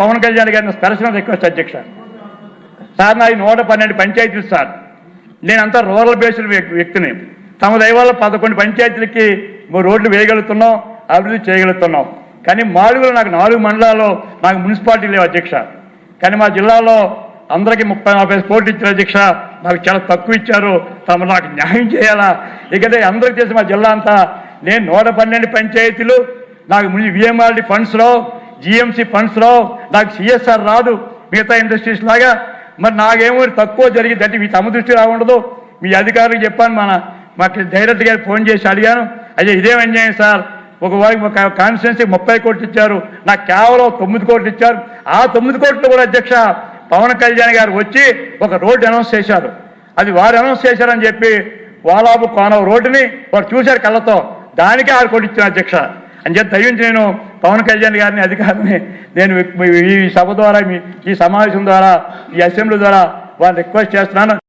పవన్ కళ్యాణ్ గారిని personal request అధ్యక్ష. Sir నాది 112 పంచాయతీలు సార్. నేనంతా రూరల్ బేస్డ్ వ్యక్తిని. తమ దైవాల్లో 11 పంచాయతీలకి రోడ్లు వేయగలుగుతున్నాం, అభివృద్ధి చేయగలుగుతున్నాం. కానీ మాడుగులో నాకు 4 మండలాల్లో నాకు మున్సిపాలిటీ లేవు అధ్యక్ష. కానీ మా జిల్లాలో అందరికీ 30-40 కోట్లు ఇచ్చారు అధ్యక్ష. నాకు చాలా తక్కువ ఇచ్చారు. తమ నాకు న్యాయం చేయాలా? ఇకదే అందరికి చేసి మా జిల్లా అంతా నేను 112 పంచాయతీలు నాకు విఎంఆర్డి ఫండ్స్లో, జిఎంసి ఫండ్స్లో నాకు సిఎస్ఆర్ రాదు మిగతా ఇండస్ట్రీస్ లాగా. మరి నాకేమో తక్కువ జరిగింది అంటే మీ తమ దృష్టి రాకుండదు. మీ అధికారులకు చెప్పాను, మాకు డైరెక్ట్ గారికి ఫోన్ చేసి అడిగాను. అయ్యా ఇదేం అన్యాయం సార్, ఒక కాన్స్టిట్యున్సీకి 30 కోట్లు ఇచ్చారు, నాకు కేవలం 9 కోట్లు ఇచ్చారు. ఆ 9 కోట్లు కూడా అధ్యక్ష పవన్ కళ్యాణ్ గారు వచ్చి ఒక రోడ్డు అనౌన్స్ చేశారు. అది వారు అనౌన్స్ చేశారని చెప్పి వాలాబు కోనవ రోడ్డుని వారు చూశారు కళ్ళతో, దానికే 6 కోట్లు ఇచ్చాను అధ్యక్ష. అని చెప్పి దయించి నేను పవన్ కళ్యాణ్ గారిని అధికారిని నేను ఈ సభ ద్వారా ఈ సమావేశం ద్వారా ఈ అసెంబ్లీ ద్వారా వారిని రిక్వెస్ట్ చేస్తున్నాను.